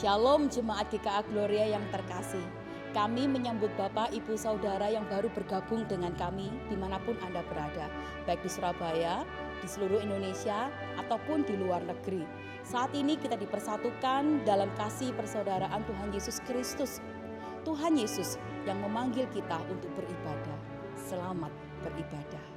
Shalom Jemaat GKA Gloria yang terkasih. Kami menyambut Bapak, Ibu, Saudara yang baru bergabung dengan kami dimanapun Anda berada. Baik di Surabaya, di seluruh Indonesia, ataupun di luar negeri. Saat ini kita dipersatukan dalam kasih persaudaraan Tuhan Yesus Kristus. Tuhan Yesus yang memanggil kita untuk beribadah. Selamat beribadah.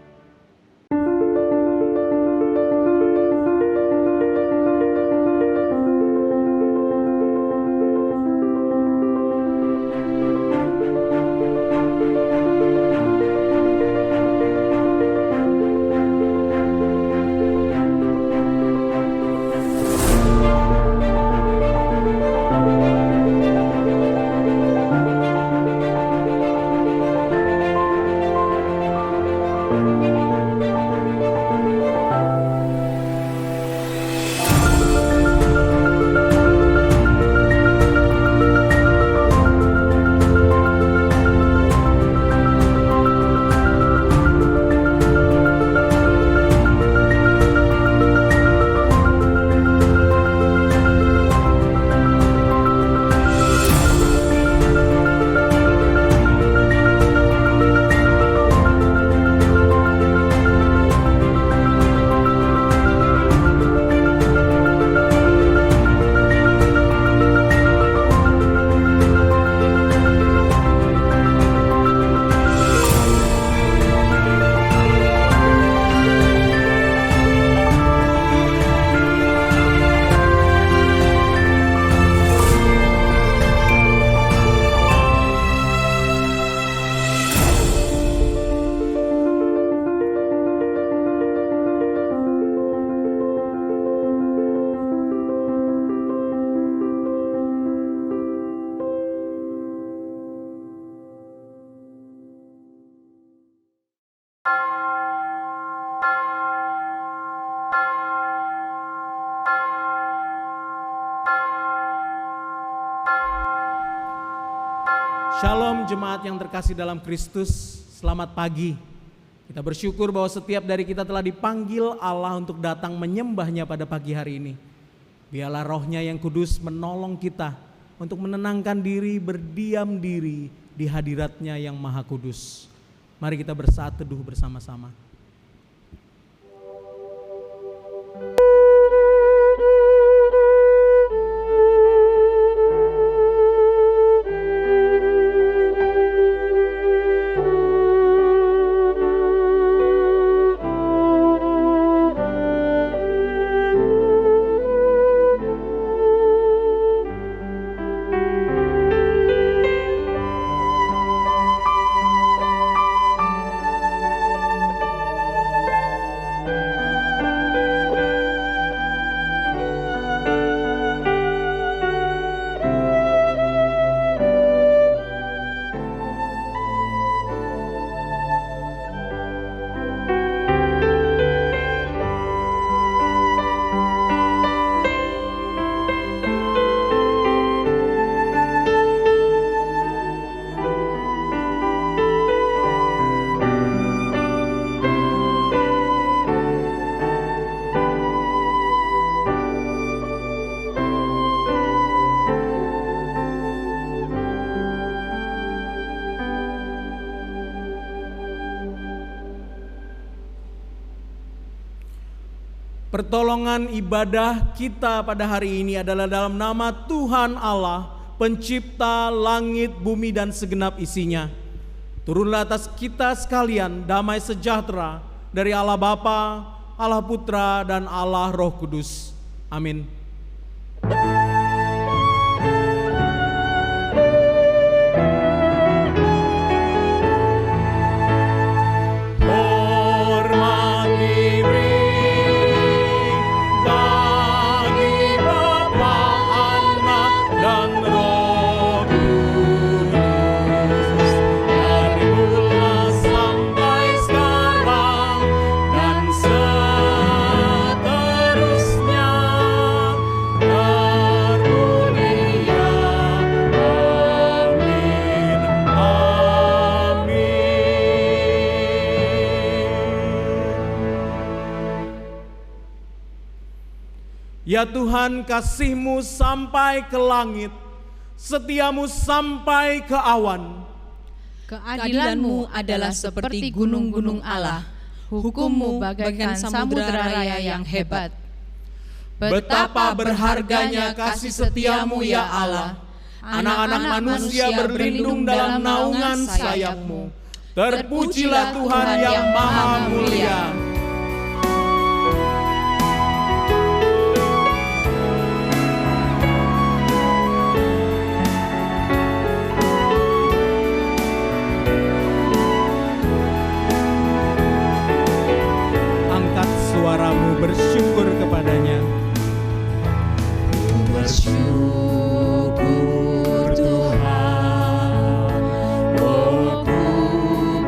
Shalom jemaat yang terkasih dalam Kristus, selamat pagi. Kita bersyukur bahwa setiap dari kita telah dipanggil Allah untuk datang menyembahnya pada pagi hari ini. Biarlah Roh-Nya yang kudus menolong kita untuk menenangkan diri, berdiam diri di hadirat-Nya yang maha kudus. Mari kita bersaat teduh bersama-sama. Pertolongan ibadah kita pada hari ini adalah dalam nama Tuhan Allah, pencipta langit, bumi, dan segenap isinya. Turunlah atas kita sekalian damai sejahtera dari Allah Bapa, Allah Putra, dan Allah Roh Kudus. Amin. Seterusnya Ya Tuhan, kasih-Mu sampai ke langit, setia-Mu sampai ke awan. Keadilan-Mu adalah seperti gunung-gunung Allah, hukum-Mu bagaikan samudera raya yang hebat. Betapa berharganya kasih setia-Mu ya Allah. Anak-anak manusia berlindung dalam naungan sayap-Mu. Terpujilah Tuhan yang maha mulia. Angkat suaramu bersyukur kepadanya. Bersyukur Tuhan, oh ku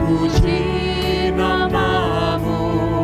puji nama-Mu.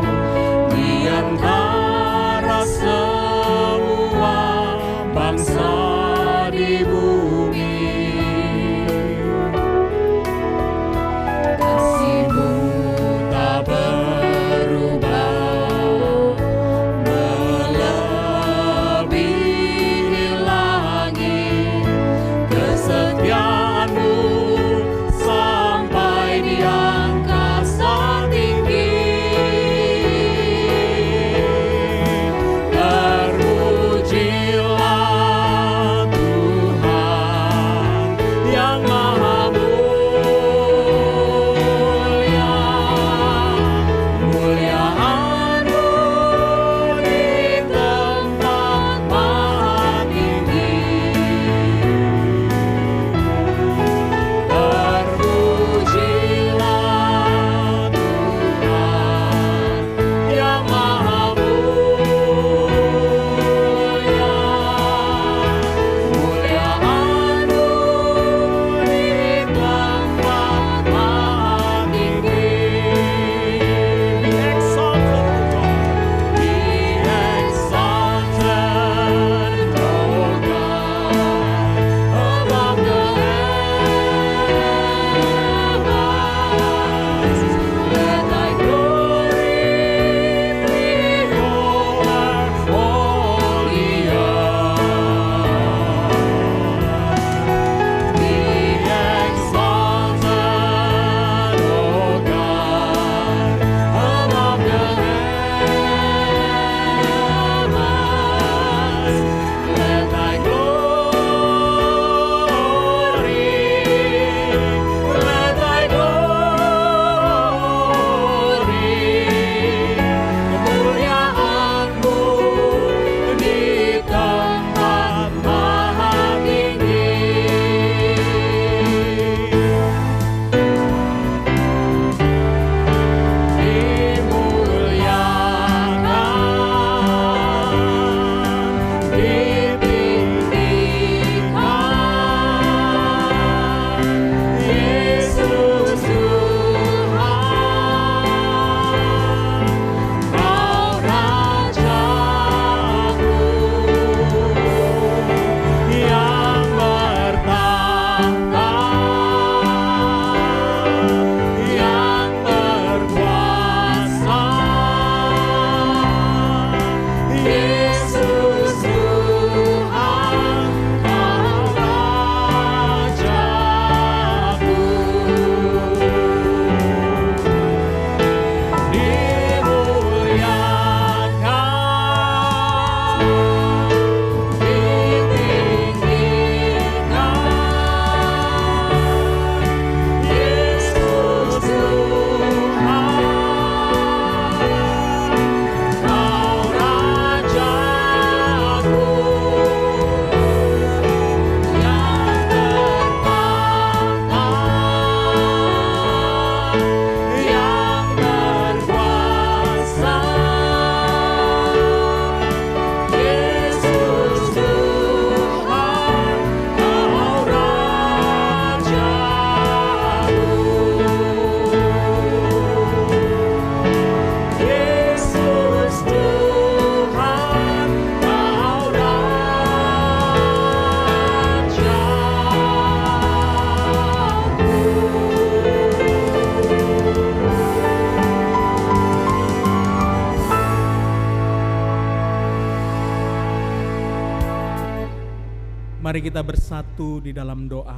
Mari kita bersatu di dalam doa.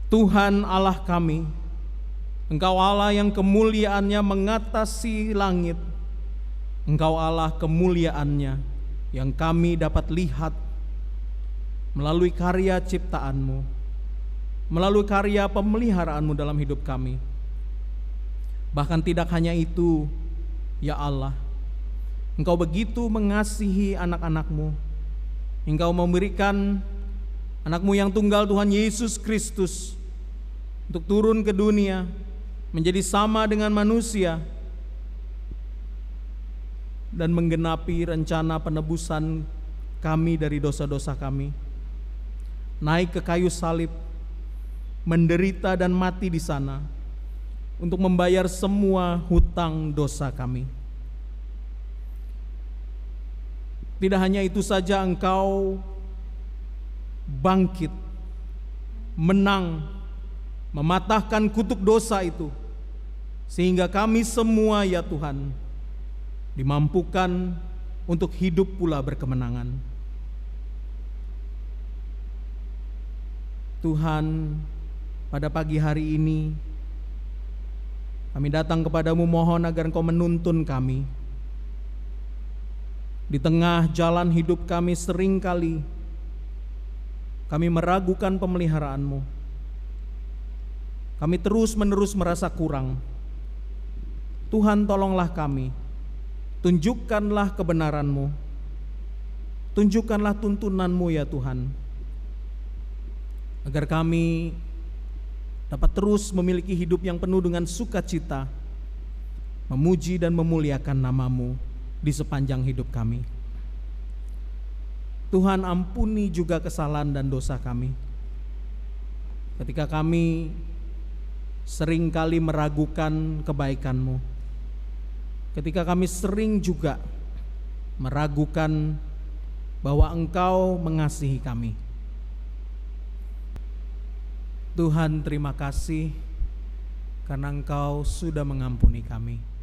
Tuhan Allah kami, Engkau Allah yang kemuliaannya mengatasi langit. Engkau Allah kemuliaannya yang kami dapat lihat melalui karya ciptaan-Mu, melalui karya pemeliharaan-Mu dalam hidup kami. Bahkan tidak hanya itu, ya Allah, Engkau begitu mengasihi anak-anak-Mu. Engkau memberikan anak-Mu yang tunggal, Tuhan Yesus Kristus, untuk turun ke dunia, menjadi sama dengan manusia, dan menggenapi rencana penebusan kami dari dosa-dosa kami. Naik ke kayu salib, menderita dan mati di sana, untuk membayar semua hutang dosa kami. Tidak hanya itu saja, Engkau bangkit, menang, mematahkan kutuk dosa itu, sehingga kami semua, ya Tuhan, dimampukan untuk hidup pula berkemenangan. Tuhan, pada pagi hari ini kami datang kepadamu, mohon agar Engkau menuntun kami. Di tengah jalan hidup kami seringkali kami meragukan pemeliharaan-Mu. Kami terus-menerus merasa kurang. Tuhan, tolonglah kami. Tunjukkanlah kebenaran-Mu. Tunjukkanlah tuntunan-Mu, ya Tuhan, agar kami dapat terus memiliki hidup yang penuh dengan sukacita, memuji dan memuliakan nama-Mu di sepanjang hidup kami. Tuhan, ampuni juga kesalahan dan dosa kami. Ketika kami seringkali meragukan kebaikan-Mu, ketika kami sering juga meragukan bahwa Engkau mengasihi kami. Tuhan, terima kasih karena Engkau sudah mengampuni kami.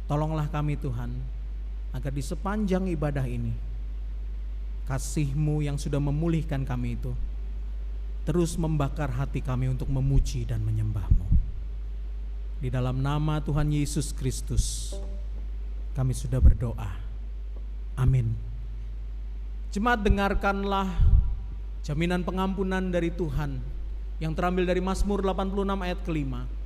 Tolonglah kami Tuhan, agar di sepanjang ibadah ini kasih-Mu yang sudah memulihkan kami itu terus membakar hati kami untuk memuji dan menyembah-Mu. Di dalam nama Tuhan Yesus Kristus kami sudah berdoa. Amin. Jemaat, dengarkanlah jaminan pengampunan dari Tuhan yang terambil dari Mazmur 86 ayat ke-5.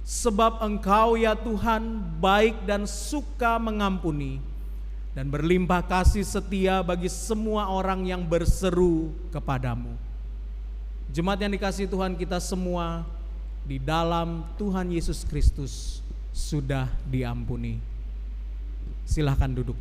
Sebab Engkau, ya Tuhan, baik dan suka mengampuni, dan berlimpah kasih setia bagi semua orang yang berseru kepadamu. Jemaat yang dikasihi Tuhan, kita semua di dalam Tuhan Yesus Kristus sudah diampuni. Silahkan duduk.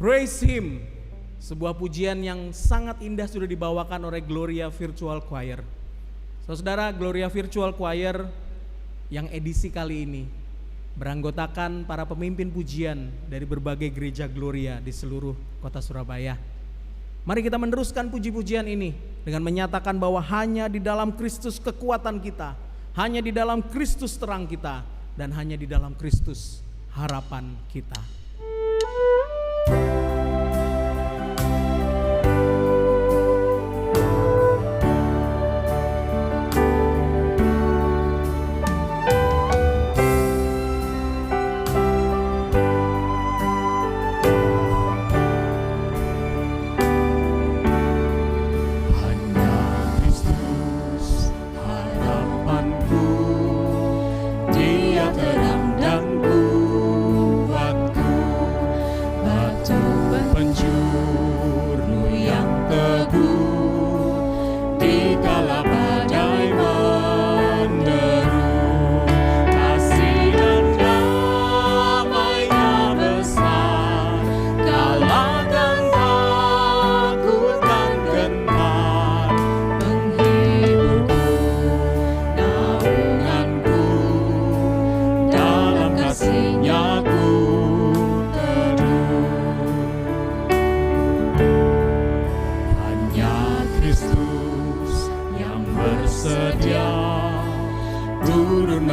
Praise Him, sebuah pujian yang sangat indah sudah dibawakan oleh Gloria Virtual Choir. Saudara, Gloria Virtual Choir yang edisi kali ini beranggotakan para pemimpin pujian dari berbagai gereja Gloria di seluruh kota Surabaya. Mari kita meneruskan puji-pujian ini dengan menyatakan bahwa hanya di dalam Kristus kekuatan kita, hanya di dalam Kristus terang kita, dan hanya di dalam Kristus harapan kita.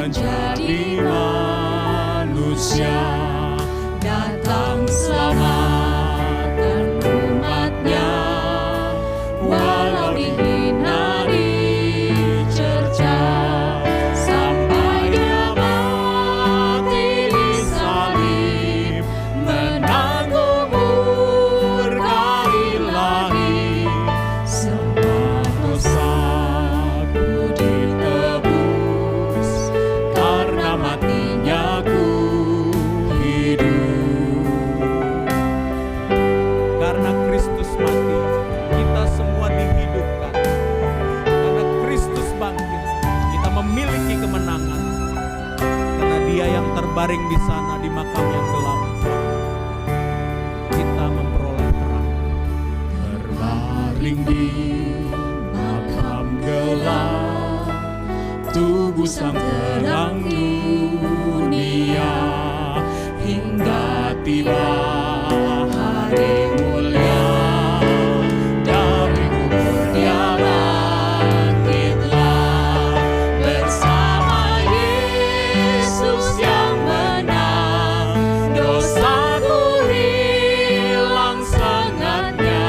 Menjadi manusia, datang selamatkan umatnya, walau dihina dicerca, sampai dia mati di salib, menanggung murka ilahi, semua dosaku ditebus. Matinya ku hidup. Karena Kristus mati, kita semua dihidupkan. Karena Kristus bangkit, kita memiliki kemenangan. Karena Dia yang terbaring di sana di makam yang gelap, kita memperoleh terang. Terbaring di makam gelap, tubuh sang terang dunia, hingga tiba hari mulia, dari kubur dia bangkitlah, bersama Yesus yang menang, dosaku hilang sengatnya,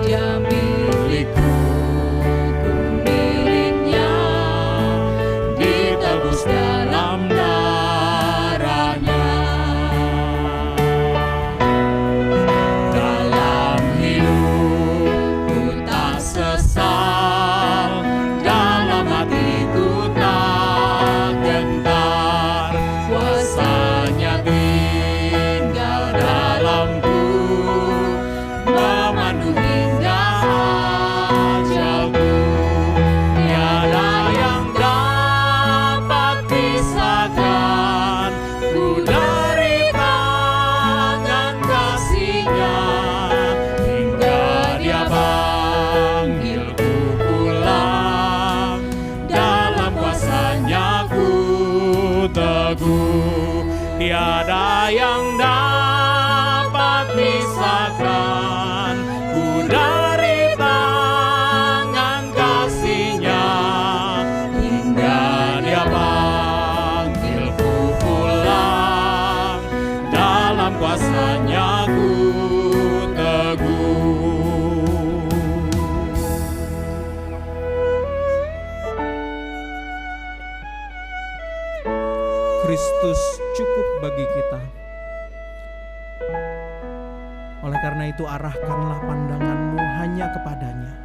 dia milikku, ku miliknya, ditebus dalam darahnya. yang dapat misahkan ku dari tangan kasih-Nya, hingga Dia panggilku pulang, dalam kuasa-Nya ku teguh. Kristus cukup bagi kita. Oleh karena itu arahkanlah pandanganmu hanya kepadanya.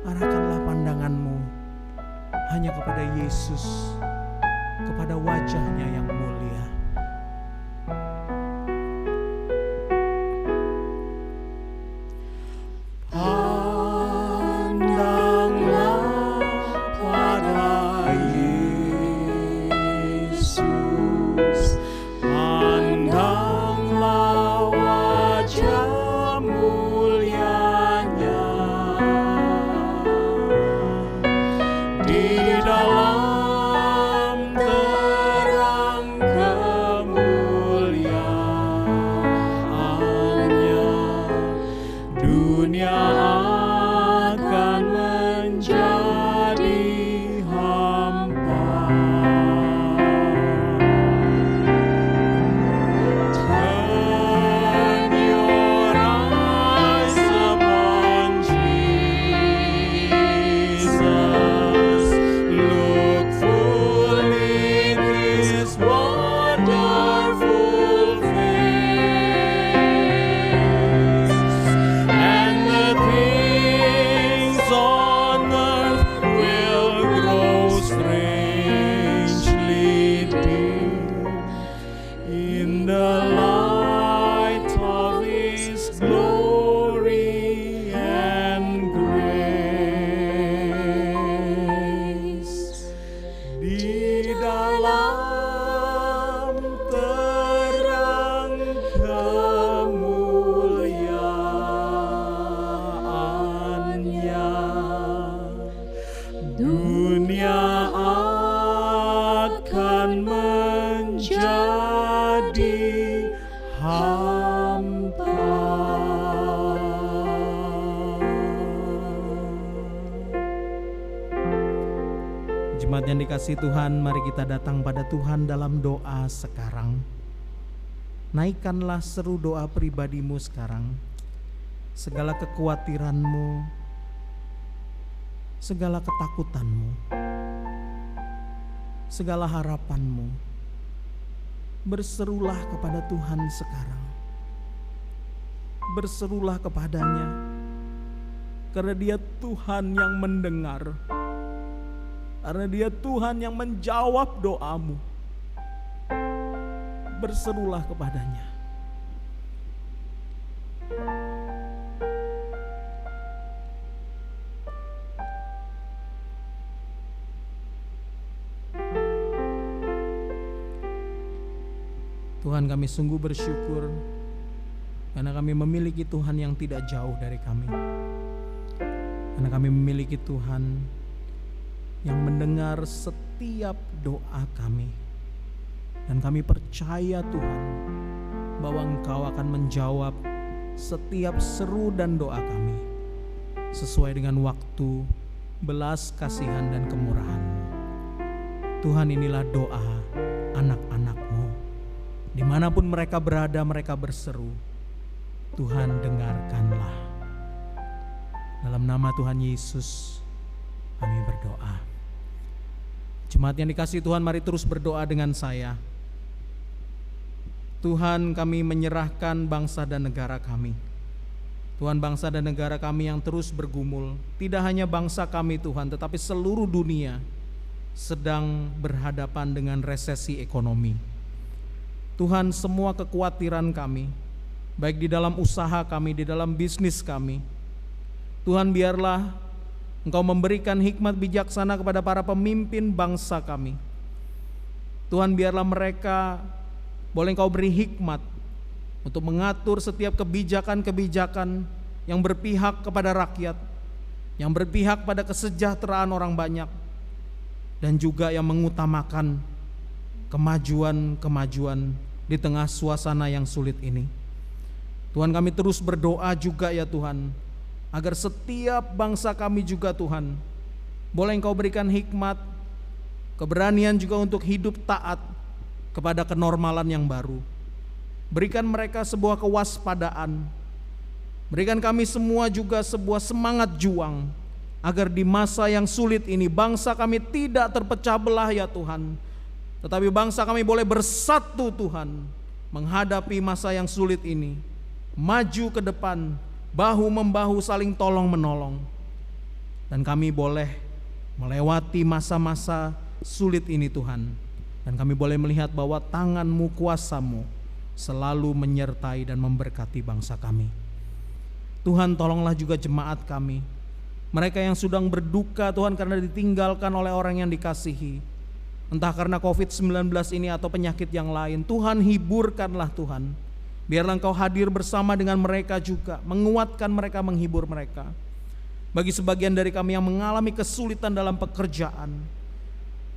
Arahkanlah pandanganmu hanya kepada Yesus, kepada wajah-Nya yang mulia. Pandanglah pada Yesus, pandanglah wajah mulia-Nya, di dalam terang kemuliaan-Nya, dunia akan menjadi hampa. Turn your eyes upon Jesus, look full in His wonderful face, and the things on earth will grow strangely dim in the light of His glory and grace. Di dalam terang kemuliaan-Nya, dunia akan menjadi hampa. Jemaat yang dikasihi Tuhan, mari kita datang pada Tuhan dalam doa sekarang. Naikkanlah seru doa pribadimu sekarang. Segala kekhawatiranmu, segala ketakutanmu, segala harapanmu, berserulah kepada Tuhan sekarang. Berserulah kepadanya, karena Dia Tuhan yang mendengar, karena Dia Tuhan yang menjawab doamu. Berserulah kepadanya. Tuhan, kami sungguh bersyukur karena kami memiliki Tuhan yang tidak jauh dari kami. Karena kami memiliki Tuhan yang mendengar setiap doa kami. Dan kami percaya Tuhan bahwa Engkau akan menjawab setiap seru dan doa kami sesuai dengan waktu, belas kasihan dan kemurahan-Mu. Tuhan, inilah doa anak-anak-Mu. Dimanapun mereka berada, mereka berseru. Tuhan, dengarkanlah. Dalam nama Tuhan Yesus kami berdoa. Jemaat yang dikasihi Tuhan, mari terus berdoa dengan saya. Tuhan, kami menyerahkan bangsa dan negara kami. Tuhan, bangsa dan negara kami yang terus bergumul. Tidak hanya bangsa kami Tuhan, tetapi seluruh dunia sedang berhadapan dengan resesi ekonomi. Tuhan, semua kekhawatiran kami, baik di dalam usaha kami, di dalam bisnis kami, Tuhan, biarlah Engkau memberikan hikmat bijaksana kepada para pemimpin bangsa kami. Tuhan, biarlah mereka boleh Engkau beri hikmat untuk mengatur setiap kebijakan-kebijakan yang berpihak kepada rakyat, yang berpihak pada kesejahteraan orang banyak, dan juga yang mengutamakan kemajuan di tengah suasana yang sulit ini. Tuhan, kami terus berdoa juga ya Tuhan, agar setiap bangsa kami juga Tuhan, boleh Engkau berikan hikmat, keberanian juga untuk hidup taat kepada kenormalan yang baru. Berikan mereka sebuah kewaspadaan, berikan kami semua juga sebuah semangat juang, agar di masa yang sulit ini bangsa kami tidak terpecah belah ya Tuhan, tetapi bangsa kami boleh bersatu Tuhan, menghadapi masa yang sulit ini, maju ke depan, bahu-membahu saling tolong menolong. Dan kami boleh melewati masa-masa sulit ini Tuhan, dan kami boleh melihat bahwa tangan-Mu, kuasa-Mu selalu menyertai dan memberkati bangsa kami. Tuhan, tolonglah juga jemaat kami, mereka yang sedang berduka Tuhan karena ditinggalkan oleh orang yang dikasihi, entah karena COVID-19 ini atau penyakit yang lain. Tuhan, hiburkanlah Tuhan, biarlah Engkau hadir bersama dengan mereka juga, menguatkan mereka, menghibur mereka. Bagi sebagian dari kami yang mengalami kesulitan dalam pekerjaan,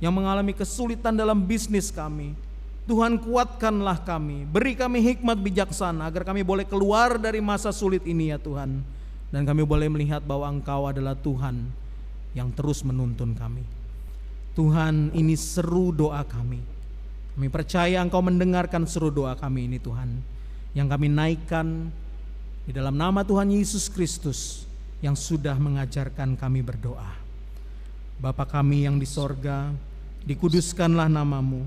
yang mengalami kesulitan dalam bisnis kami, Tuhan, kuatkanlah kami, beri kami hikmat bijaksana agar kami boleh keluar dari masa sulit ini ya Tuhan, dan kami boleh melihat bahwa Engkau adalah Tuhan yang terus menuntun kami. Tuhan, ini seru doa kami. Kami percaya Engkau mendengarkan seru doa kami ini Tuhan, yang kami naikkan di dalam nama Tuhan Yesus Kristus yang sudah mengajarkan kami berdoa. Bapa kami yang di sorga, dikuduskanlah nama-Mu,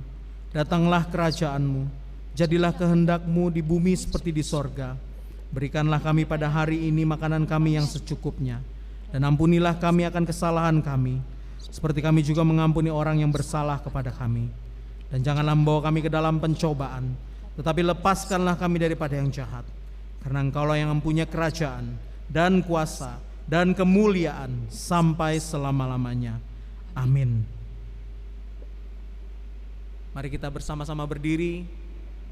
datanglah kerajaan-Mu, jadilah kehendak-Mu di bumi seperti di sorga. Berikanlah kami pada hari ini makanan kami yang secukupnya, dan ampunilah kami akan kesalahan kami, seperti kami juga mengampuni orang yang bersalah kepada kami. Dan janganlah membawa kami ke dalam pencobaan, tetapi lepaskanlah kami daripada yang jahat. Karena Engkaulah yang mempunyai kerajaan dan kuasa dan kemuliaan sampai selama-lamanya. Amin. Mari kita bersama-sama berdiri,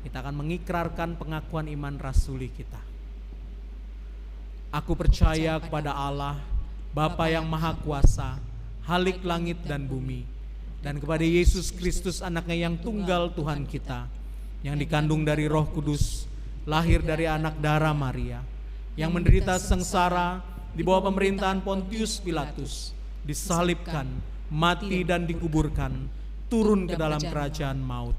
kita akan mengikrarkan pengakuan iman rasuli kita. Aku percaya kepada Allah, Bapa yang Maha Kuasa, Halik langit dan bumi, dan kepada Yesus Kristus anaknya yang tunggal Tuhan kita, yang dikandung dari Roh Kudus, lahir dari anak darah Maria, yang menderita sengsara di bawah pemerintahan Pontius Pilatus, disalibkan, mati dan dikuburkan, turun ke dalam kerajaan maut.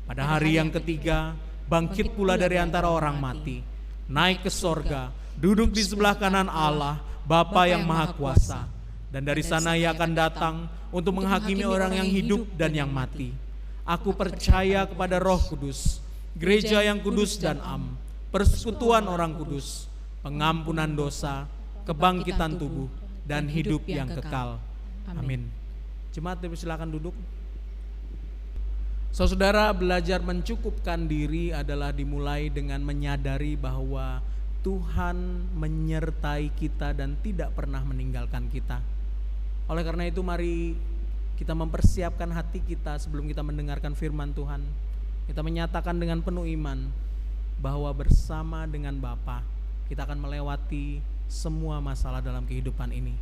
Pada hari yang ketiga, bangkit pula dari antara orang mati, naik ke sorga, duduk di sebelah kanan Allah, Bapa yang Maha Kuasa, dan dari sana Ia akan datang untuk menghakimi orang yang hidup dan yang mati. Aku percaya kepada Roh Kudus, gereja yang kudus dan am, persekutuan orang kudus, pengampunan dosa, kebangkitan tubuh, dan hidup yang kekal. Amin. Jemaat silakan duduk. Saudara, belajar mencukupkan diri adalah dimulai dengan menyadari bahwa Tuhan menyertai kita dan tidak pernah meninggalkan kita. Oleh karena itu mari kita mempersiapkan hati kita sebelum kita mendengarkan firman Tuhan. Kita menyatakan dengan penuh iman bahwa bersama dengan Bapa kita akan melewati semua masalah dalam kehidupan ini.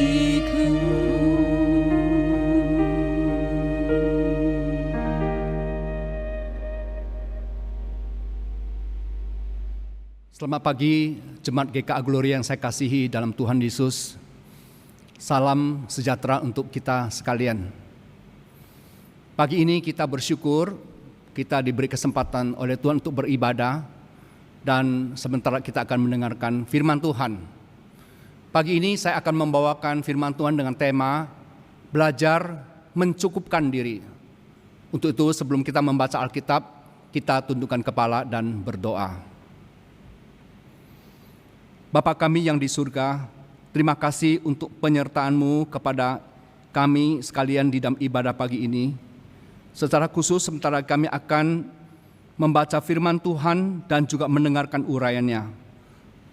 bagiku. Selamat pagi, Jemaat GKA Gloria yang saya kasihi dalam Tuhan Yesus. Salam sejahtera untuk kita sekalian. Pagi ini kita bersyukur, kita diberi kesempatan oleh Tuhan untuk beribadah, dan sebentar kita akan mendengarkan firman Tuhan. Pagi ini saya akan membawakan firman Tuhan dengan tema belajar mencukupkan diri. Untuk itu sebelum kita membaca Alkitab, kita tundukkan kepala dan berdoa. Bapa kami yang di surga, terima kasih untuk penyertaan-Mu kepada kami sekalian di dalam ibadah pagi ini. Secara khusus sementara kami akan membaca firman Tuhan dan juga mendengarkan uraiannya.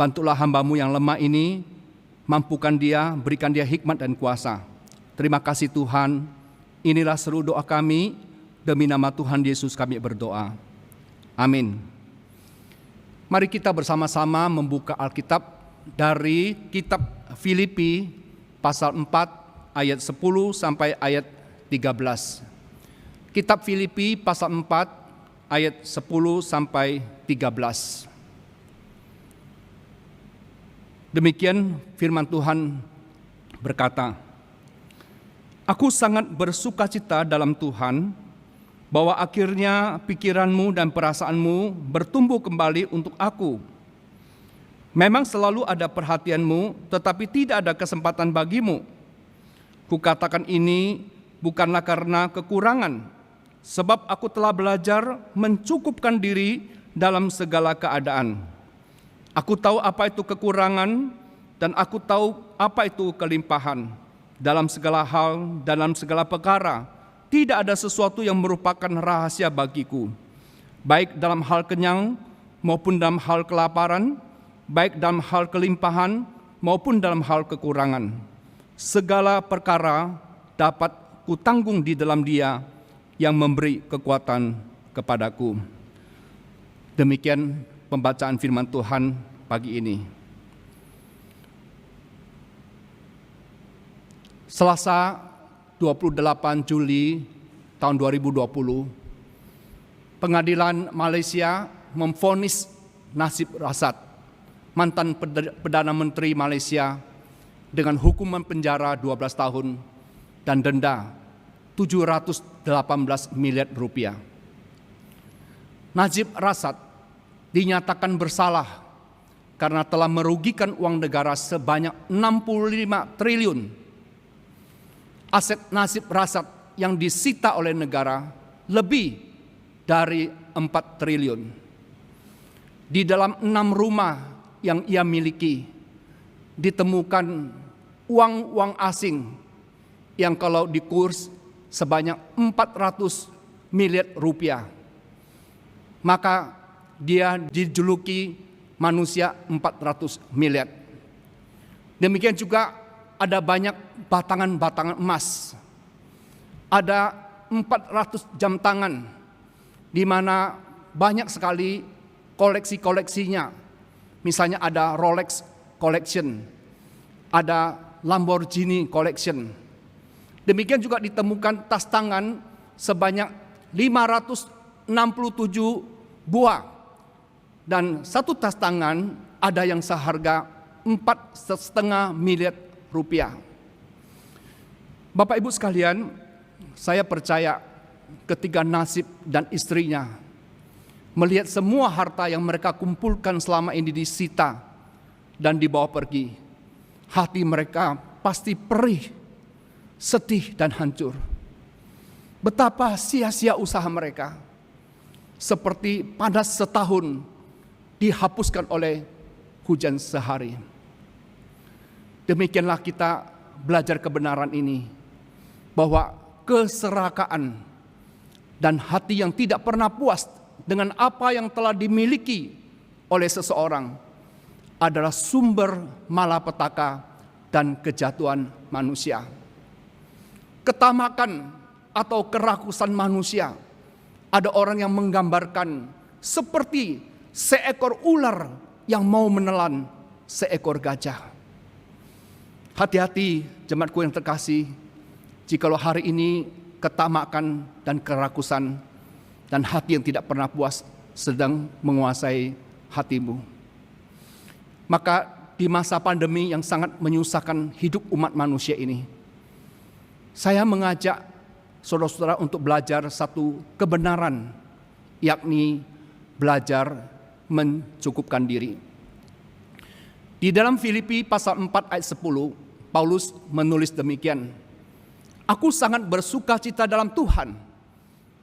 Bantulah hamba-Mu yang lemah ini, mampukan dia, berikan dia hikmat dan kuasa. Terima kasih Tuhan, inilah seru doa kami, demi nama Tuhan Yesus kami berdoa. Amin. Mari kita bersama-sama membuka Alkitab dari kitab Filipi pasal 4 ayat 10 sampai ayat 13. Kitab Filipi pasal 4 ayat 10 sampai 13. Demikian firman Tuhan berkata, "Aku sangat bersukacita dalam Tuhan bahwa akhirnya pikiranmu dan perasaanmu bertumbuh kembali untuk aku. Memang selalu ada perhatianmu, tetapi tidak ada kesempatan bagimu. Kukatakan ini bukanlah karena kekurangan, sebab aku telah belajar mencukupkan diri dalam segala keadaan. Aku tahu apa itu kekurangan dan aku tahu apa itu kelimpahan. Dalam segala hal, dalam segala perkara, tidak ada sesuatu yang merupakan rahasia bagiku. Baik dalam hal kenyang maupun dalam hal kelaparan, baik dalam hal kelimpahan maupun dalam hal kekurangan. Segala perkara dapat kutanggung di dalam Dia yang memberi kekuatan kepadaku." Demikian pembacaan firman Tuhan pagi ini. Selasa 28 Juli tahun 2020, Pengadilan Malaysia memvonis Najib Razak, mantan Perdana Menteri Malaysia, dengan hukuman penjara 12 tahun dan denda 718 miliar rupiah. Najib Razak dinyatakan bersalah karena telah merugikan uang negara sebanyak 65 triliun. Aset Najib Razak yang disita oleh negara lebih dari 4 triliun. Di dalam 6 rumah yang ia miliki ditemukan uang-uang asing yang kalau dikurs sebanyak 400 miliar rupiah. Maka dia dijuluki manusia 400 miliar. Demikian juga ada banyak batangan-batangan emas. Ada 400 jam tangan, di mana banyak sekali koleksi-koleksinya. Misalnya ada Rolex Collection, ada Lamborghini Collection. Demikian juga ditemukan tas tangan sebanyak 567 buah. Dan satu tas tangan ada yang seharga 4,5 miliar rupiah. Bapak Ibu sekalian, saya percaya ketika Najib dan istrinya melihat semua harta yang mereka kumpulkan selama ini disita dan dibawa pergi, hati mereka pasti perih, sedih dan hancur. Betapa sia-sia usaha mereka, seperti panas setahun dihapuskan oleh hujan sehari. Demikianlah kita belajar kebenaran ini, bahwa keserakaan dan hati yang tidak pernah puas dengan apa yang telah dimiliki oleh seseorang adalah sumber malapetaka dan kejatuhan manusia. Ketamakan atau kerakusan manusia, ada orang yang menggambarkan seperti seekor ular yang mau menelan seekor gajah. Hati-hati jemaatku yang terkasih, jikalau hari ini ketamakan dan kerakusan dan hati yang tidak pernah puas sedang menguasai hatimu. Maka di masa pandemi yang sangat menyusahkan hidup umat manusia ini, saya mengajak saudara-saudara untuk belajar satu kebenaran, yakni belajar mencukupkan diri. Di dalam Filipi pasal 4 ayat 10, Paulus menulis demikian, "Aku sangat bersukacita dalam Tuhan,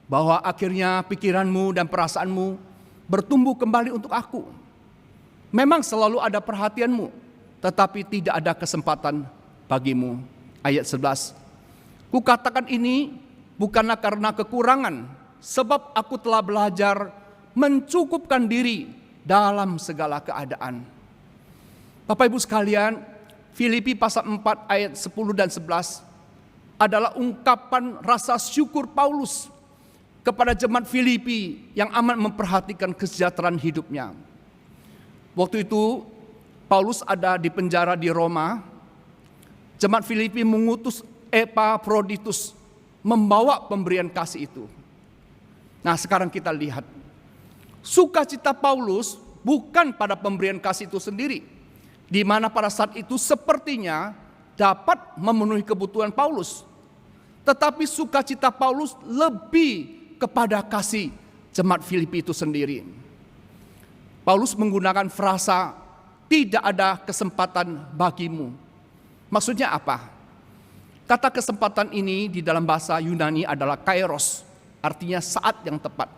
bahwa akhirnya pikiranmu dan perasaanmu bertumbuh kembali untuk aku. Memang selalu ada perhatianmu, tetapi tidak ada kesempatan bagimu." Ayat 11, "Kukatakan ini bukanlah karena kekurangan, sebab aku telah belajar mencukupkan diri dalam segala keadaan." Bapak Ibu sekalian, Filipi pasal 4 ayat 10 dan 11 adalah ungkapan rasa syukur Paulus kepada jemaat Filipi yang amat memperhatikan kesejahteraan hidupnya. Waktu itu Paulus ada di penjara di Roma. Jemaat Filipi mengutus Epafroditus membawa pemberian kasih itu. Nah, sekarang kita lihat sukacita Paulus bukan pada pemberian kasih itu sendiri, di mana pada saat itu sepertinya dapat memenuhi kebutuhan Paulus. Tetapi sukacita Paulus lebih kepada kasih jemaat Filipi itu sendiri. Paulus menggunakan frasa tidak ada kesempatan bagimu. Maksudnya apa? Kata kesempatan ini di dalam bahasa Yunani adalah kairos, artinya saat yang tepat.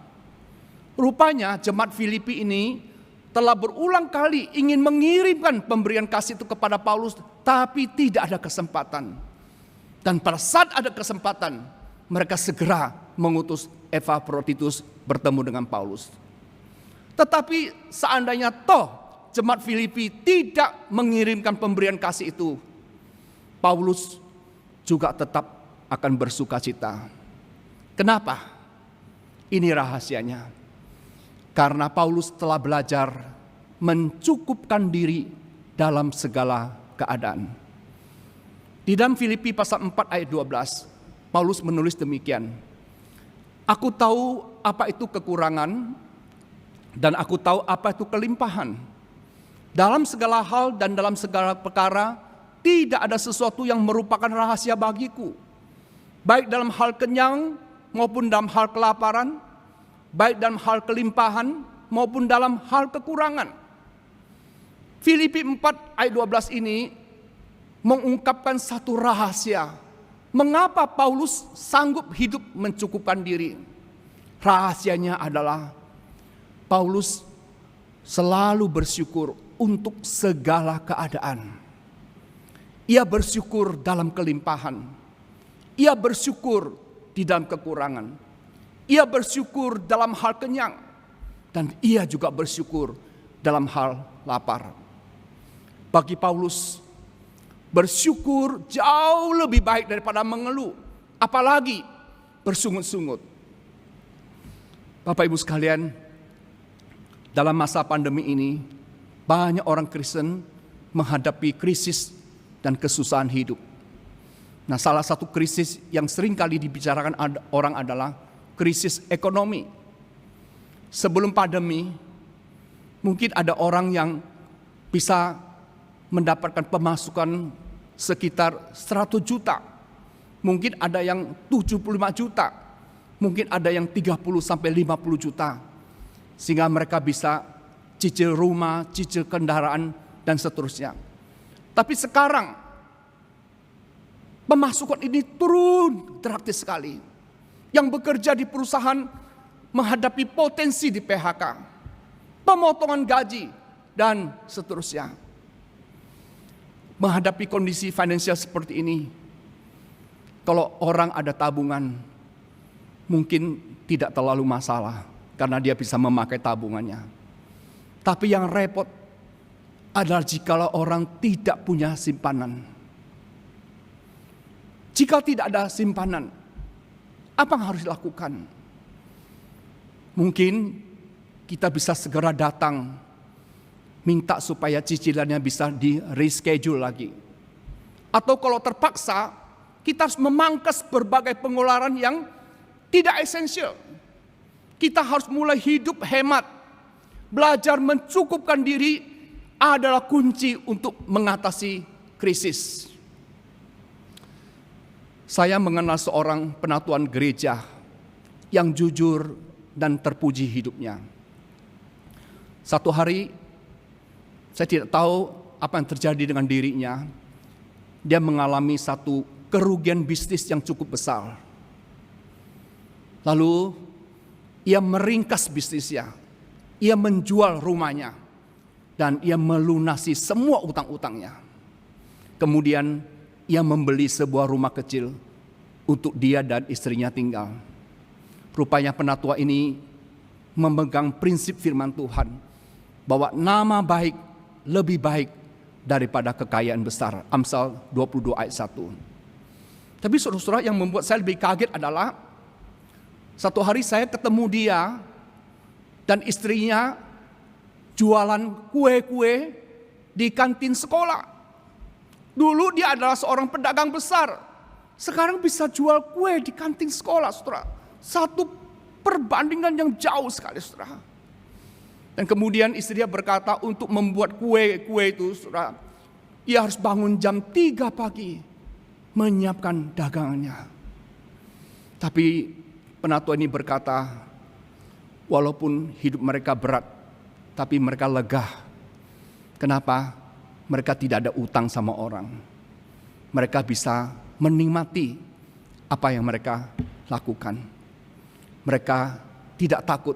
Rupanya jemaat Filipi ini telah berulang kali ingin mengirimkan pemberian kasih itu kepada Paulus, tapi tidak ada kesempatan. Dan pada saat ada kesempatan, mereka segera mengutus Epafroditus bertemu dengan Paulus. Tetapi seandainya toh jemaat Filipi tidak mengirimkan pemberian kasih itu, Paulus juga tetap akan bersukacita. Kenapa? Ini rahasianya. Karena Paulus telah belajar mencukupkan diri dalam segala keadaan. Di dalam Filipi pasal 4 ayat 12, Paulus menulis demikian, "Aku tahu apa itu kekurangan dan aku tahu apa itu kelimpahan. Dalam segala hal dan dalam segala perkara tidak ada sesuatu yang merupakan rahasia bagiku, baik dalam hal kenyang maupun dalam hal kelaparan, baik dalam hal kelimpahan maupun dalam hal kekurangan." Filipi 4 ayat 12 ini mengungkapkan satu rahasia. Mengapa Paulus sanggup hidup mencukupkan diri? Rahasianya adalah Paulus selalu bersyukur untuk segala keadaan. Ia bersyukur dalam kelimpahan. Ia bersyukur di dalam kekurangan. Ia bersyukur dalam hal kenyang, dan ia juga bersyukur dalam hal lapar. Bagi Paulus, bersyukur jauh lebih baik daripada mengeluh, apalagi bersungut-sungut. Bapak Ibu sekalian, dalam masa pandemi ini, banyak orang Kristen menghadapi krisis dan kesusahan hidup. Nah, salah satu krisis yang sering kali dibicarakan orang adalah krisis ekonomi. Sebelum pandemi, mungkin ada orang yang bisa mendapatkan pemasukan sekitar 100 juta. Mungkin ada yang 75 juta. Mungkin ada yang 30 sampai 50 juta. Sehingga mereka bisa cicil rumah, cicil kendaraan, dan seterusnya. Tapi sekarang, pemasukan ini turun drastis sekali. Yang bekerja di perusahaan menghadapi potensi di PHK, pemotongan gaji, dan seterusnya. Menghadapi kondisi finansial seperti ini, kalau orang ada tabungan, mungkin tidak terlalu masalah, karena dia bisa memakai tabungannya. Tapi yang repot adalah jikalau orang tidak punya simpanan. Jika tidak ada simpanan, apa yang harus dilakukan? Mungkin kita bisa segera datang, minta supaya cicilannya bisa di reschedule lagi. Atau kalau terpaksa, kita harus memangkas berbagai pengeluaran yang tidak esensial. Kita harus mulai hidup hemat. Belajar mencukupkan diri adalah kunci untuk mengatasi krisis. Saya mengenal seorang penatuan gereja yang jujur dan terpuji hidupnya. Satu hari, saya tidak tahu apa yang terjadi dengan dirinya. Dia mengalami satu kerugian bisnis yang cukup besar. Lalu, ia meringkas bisnisnya. Ia menjual rumahnya. Dan ia melunasi semua utang-utangnya. Kemudian, ia membeli sebuah rumah kecil untuk dia dan istrinya tinggal. Rupanya penatua ini memegang prinsip firman Tuhan bahwa nama baik lebih baik daripada kekayaan besar. Amsal 22 ayat 1. Tapi saudara-saudara, yang membuat saya lebih kaget adalah satu hari saya ketemu dia dan istrinya jualan kue-kue di kantin sekolah. Dulu dia adalah seorang pedagang besar. Sekarang bisa jual kue di kantin sekolah, saudara. Satu perbandingan yang jauh sekali, saudara. Dan kemudian istrinya berkata untuk membuat kue-kue itu, saudara, ia harus bangun jam 3 pagi menyiapkan dagangannya. Tapi penatua ini berkata, walaupun hidup mereka berat, tapi mereka lega. Kenapa? Mereka tidak ada utang sama orang. Mereka bisa menikmati apa yang mereka lakukan. Mereka tidak takut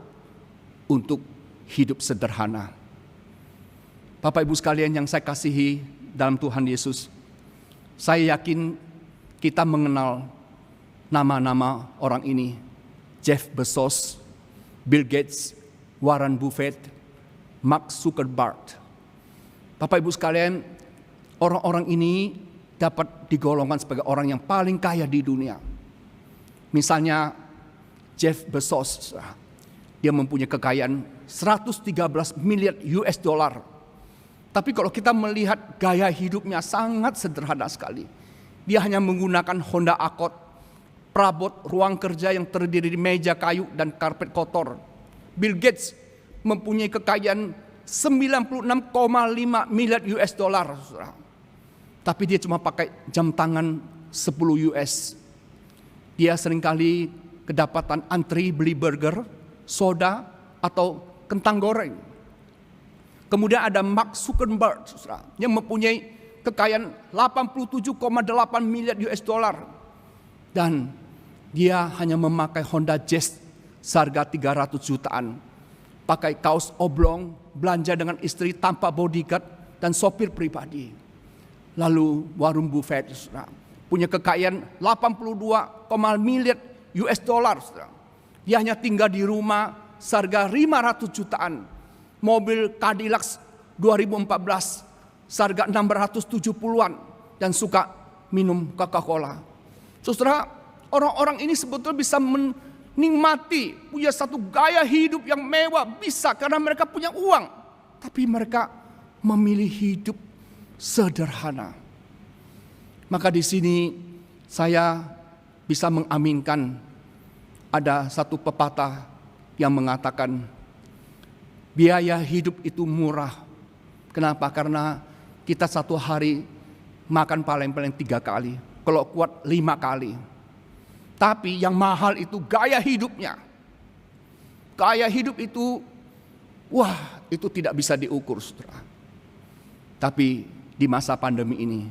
untuk hidup sederhana. Bapak Ibu sekalian yang saya kasihi dalam Tuhan Yesus, saya yakin kita mengenal nama-nama orang ini. Jeff Bezos, Bill Gates, Warren Buffett, Mark Zuckerberg. Bapak Ibu sekalian, orang-orang ini dapat digolongkan sebagai orang yang paling kaya di dunia. Misalnya Jeff Bezos, dia mempunyai kekayaan 113 miliar US dollar. Tapi kalau kita melihat gaya hidupnya sangat sederhana sekali. Dia hanya menggunakan Honda Accord, perabot ruang kerja yang terdiri dari meja kayu dan karpet kotor. Bill Gates mempunyai kekayaan 96,5 miliar US dollar. Tapi dia cuma pakai jam tangan 10 US. Dia seringkali kedapatan antri beli burger, soda, atau kentang goreng. Kemudian ada Mark Zuckerberg yang mempunyai kekayaan 87,8 miliar US dollar. Dan dia hanya memakai Honda Jazz seharga 300 jutaan. Pakai kaos oblong, belanja dengan istri tanpa bodyguard dan sopir pribadi. Lalu Warren Buffett punya kekayaan 82 miliar US dollar. Dia hanya tinggal di rumah seharga 500 jutaan. Mobil Cadillac 2014 seharga 670-an dan suka minum Coca-Cola. Saudara, orang-orang ini sebetulnya bisa menikmati, punya satu gaya hidup yang mewah, bisa karena mereka punya uang. Tapi mereka memilih hidup sederhana. Maka di sini saya bisa mengaminkan ada satu pepatah yang mengatakan biaya hidup itu murah. Kenapa? Karena kita satu hari makan paling-paling 3 kali, kalau kuat 5 kali. Tapi yang mahal itu gaya hidupnya. Gaya hidup itu, wah, itu tidak bisa diukur, saudara. Tapi di masa pandemi ini,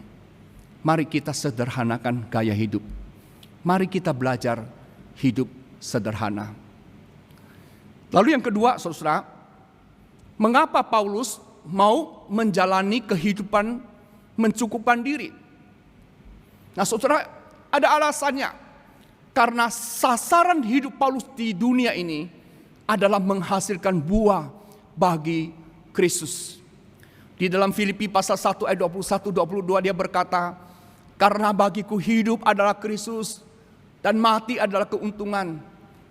mari kita sederhanakan gaya hidup. Mari kita belajar hidup sederhana. Lalu yang kedua, saudara, mengapa Paulus mau menjalani kehidupan mencukupkan diri? Nah, saudara, ada alasannya. Karena sasaran hidup Paulus di dunia ini adalah menghasilkan buah bagi Kristus. Di dalam Filipi pasal 1 ayat 21-22 dia berkata, karena bagiku hidup adalah Kristus dan mati adalah keuntungan.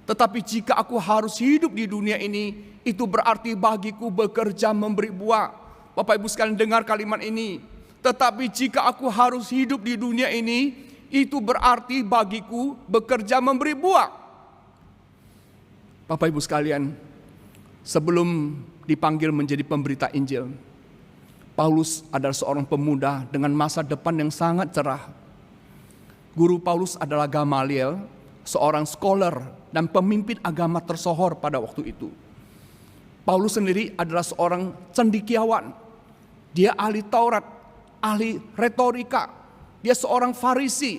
Tetapi jika aku harus hidup di dunia ini, itu berarti bagiku bekerja memberi buah. Bapak Ibu sekalian dengar kalimat ini. Tetapi jika aku harus hidup di dunia ini, itu berarti bagiku bekerja memberi buah. Bapak Ibu sekalian, sebelum dipanggil menjadi pemberita Injil, Paulus adalah seorang pemuda dengan masa depan yang sangat cerah. Guru Paulus adalah Gamaliel, seorang scholar dan pemimpin agama tersohor pada waktu itu. Paulus sendiri adalah seorang cendekiawan. Dia ahli Taurat, ahli retorika. Dia seorang Farisi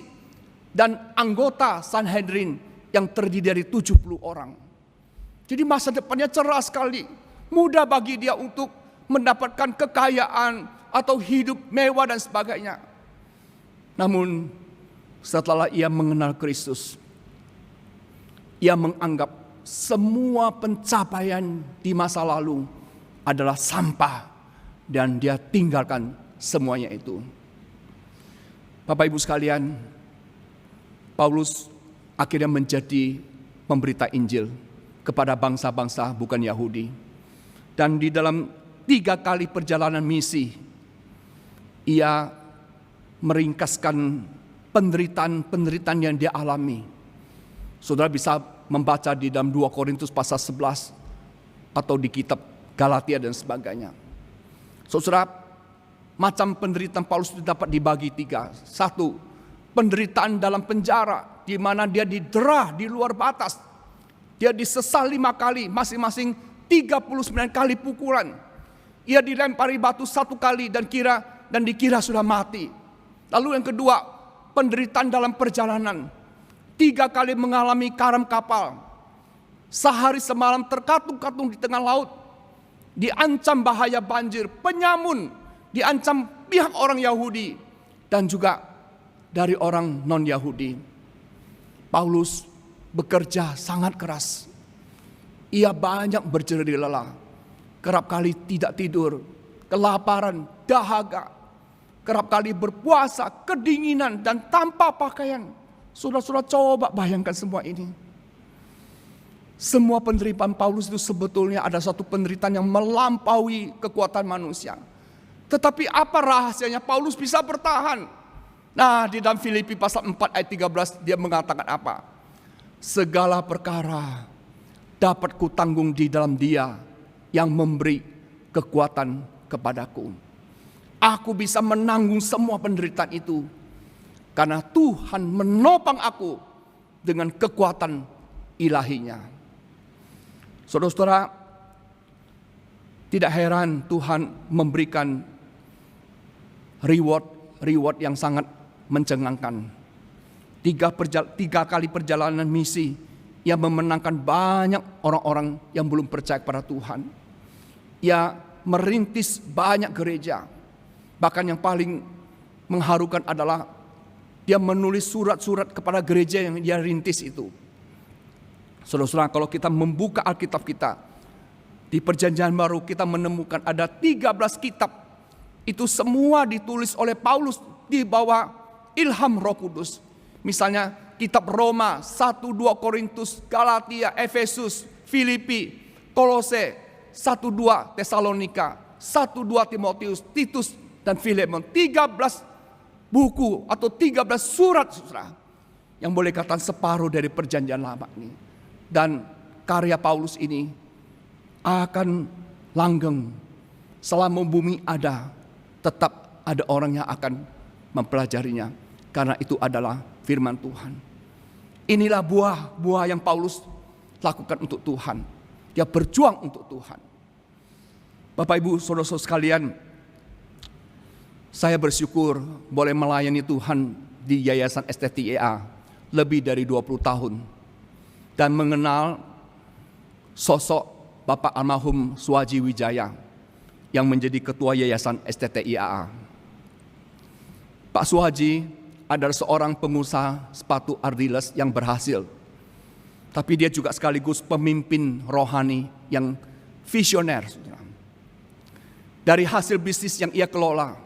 dan anggota Sanhedrin yang terdiri dari 70 orang. Jadi masa depannya cerah sekali. Mudah bagi dia untuk mendapatkan kekayaan atau hidup mewah dan sebagainya. Namun setelah ia mengenal Kristus, ia menganggap semua pencapaian di masa lalu adalah sampah dan dia tinggalkan semuanya itu. Bapak Ibu sekalian, Paulus akhirnya menjadi pemberita Injil kepada bangsa-bangsa bukan Yahudi. Dan di dalam 3 kali perjalanan misi, ia meringkaskan penderitaan yang dia alami. Saudara bisa membaca di dalam 2 Korintus pasal 11 atau di kitab Galatia dan sebagainya. Saudara, macam penderitaan Paulus itu dapat dibagi 3. 1, penderitaan dalam penjara, di mana dia didera di luar batas. Dia disesal 5 kali, masing-masing 39 kali pukulan. Ia dilempari batu 1 kali dan dikira sudah mati. Lalu yang kedua, penderitaan dalam perjalanan. 3 kali mengalami karam kapal. Sehari semalam terkatung-katung di tengah laut. Diancam bahaya banjir, penyamun, diancam pihak orang Yahudi dan juga dari orang non-Yahudi. Paulus bekerja sangat keras. Ia banyak berjerih lelah. Kerap kali tidak tidur, kelaparan, dahaga. Kerap kali berpuasa, kedinginan dan tanpa pakaian. Saudara-saudara coba bayangkan semua ini. Semua penderitaan Paulus itu sebetulnya ada satu penderitaan yang melampaui kekuatan manusia. Tetapi apa rahasianya Paulus bisa bertahan? Nah, di dalam Filipi pasal 4 ayat 13 dia mengatakan apa? Segala perkara dapat kutanggung di dalam Dia yang memberi kekuatan kepadaku. Aku bisa menanggung semua penderitaan itu karena Tuhan menopang aku dengan kekuatan ilahinya. Saudara-saudara, tidak heran Tuhan memberikan reward yang sangat mencengangkan. 3 kali perjalanan misi yang memenangkan banyak orang-orang yang belum percaya kepada Tuhan. Ia merintis banyak gereja. Bahkan yang paling mengharukan adalah dia menulis surat-surat kepada gereja yang dia rintis itu. Saudara-saudara, kalau kita membuka Alkitab kita, di Perjanjian Baru kita menemukan ada 13 kitab. Itu semua ditulis oleh Paulus di bawah ilham Roh Kudus. Misalnya kitab Roma, 1-2 Korintus, Galatia, Efesus, Filipi, Kolose, 1-2 Tesalonika, 1-2 Timotius, Titus, dan Filemon. 13 buku atau 13 surat yang boleh katakan separuh dari perjanjian lama ini. Dan karya Paulus ini akan langgeng selama bumi ada, tetap ada orang yang akan mempelajarinya, karena itu adalah firman Tuhan. Inilah buah-buah yang Paulus lakukan untuk Tuhan. Dia berjuang untuk Tuhan. Bapak Ibu saudara-saudara sekalian, saya bersyukur boleh melayani Tuhan di Yayasan STTIA lebih dari 20 tahun. Dan mengenal sosok Bapak almarhum Suwaji Wijaya yang menjadi ketua Yayasan STTIA. Pak Suwaji adalah seorang pengusaha sepatu Ardiles yang berhasil. Tapi dia juga sekaligus pemimpin rohani yang visioner. Dari hasil bisnis yang ia kelola,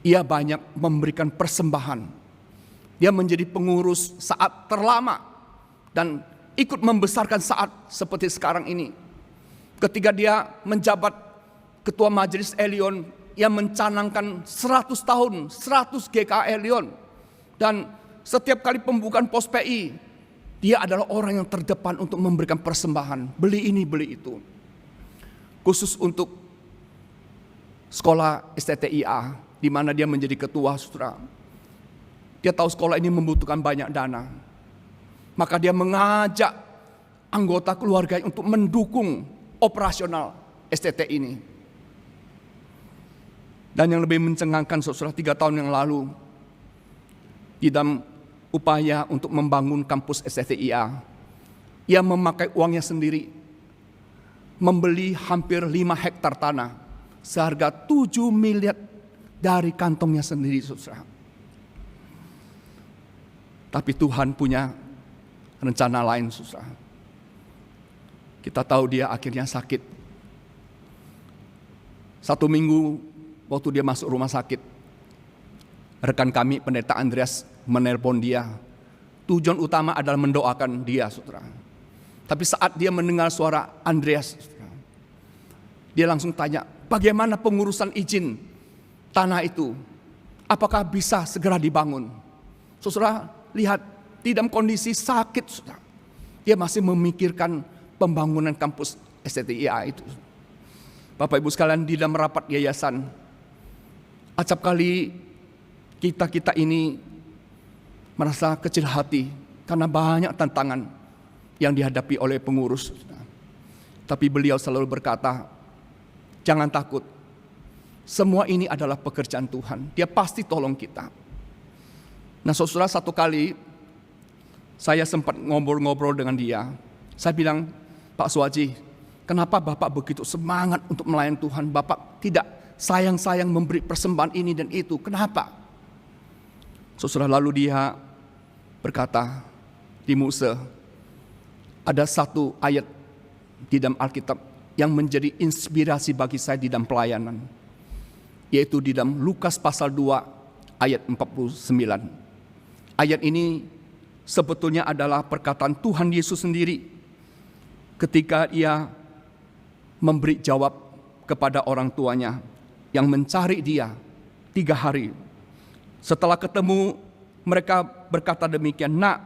ia banyak memberikan persembahan. Dia menjadi pengurus saat terlama dan ikut membesarkan saat seperti sekarang ini. Ketika dia menjabat ketua Majelis Elion yang mencanangkan 100 tahun, 100 GKI Lyon. Dan setiap kali pembukaan pos PI, dia adalah orang yang terdepan untuk memberikan persembahan. Beli ini, beli itu. Khusus untuk sekolah STTIA, di mana dia menjadi ketua, saudara. Dia tahu sekolah ini membutuhkan banyak dana. Maka dia mengajak anggota keluarga untuk mendukung operasional STT ini. Dan yang lebih mencengangkan, saudara, 3 tahun yang lalu, di dalam upaya untuk membangun kampus STTIA, ia memakai uangnya sendiri, membeli hampir 5 hektar tanah, seharga 7 miliar dari kantongnya sendiri, saudara. Tapi Tuhan punya rencana lain, saudara. Kita tahu dia akhirnya sakit. 1 minggu waktu dia masuk rumah sakit, rekan kami pendeta Andreas menelpon dia. Tujuan utama adalah mendoakan dia, saudara. Tapi saat dia mendengar suara Andreas, saudara, dia langsung tanya, bagaimana pengurusan izin tanah itu? Apakah bisa segera dibangun? Saudara, lihat, di dalam kondisi sakit, saudara, dia masih memikirkan pembangunan kampus STTIA itu. Bapak Ibu sekalian, di dalam rapat yayasan, acap kali kita ini merasa kecil hati karena banyak tantangan yang dihadapi oleh pengurus. Tapi beliau selalu berkata, jangan takut. Semua ini adalah pekerjaan Tuhan. Dia pasti tolong kita. Nah, saudara, satu kali saya sempat ngobrol-ngobrol dengan dia. Saya bilang, Pak Suwaji, kenapa Bapak begitu semangat untuk melayani Tuhan? Bapak tidak sayang-sayang memberi persembahan ini dan itu. Kenapa? Saudara, lalu dia berkata, di Muse, ada satu ayat di dalam Alkitab yang menjadi inspirasi bagi saya di dalam pelayanan. Yaitu di dalam Lukas pasal 2 ayat 49. Ayat ini sebetulnya adalah perkataan Tuhan Yesus sendiri ketika ia memberi jawab kepada orang tuanya yang mencari dia 3 hari. Setelah ketemu, mereka berkata demikian, "Nak,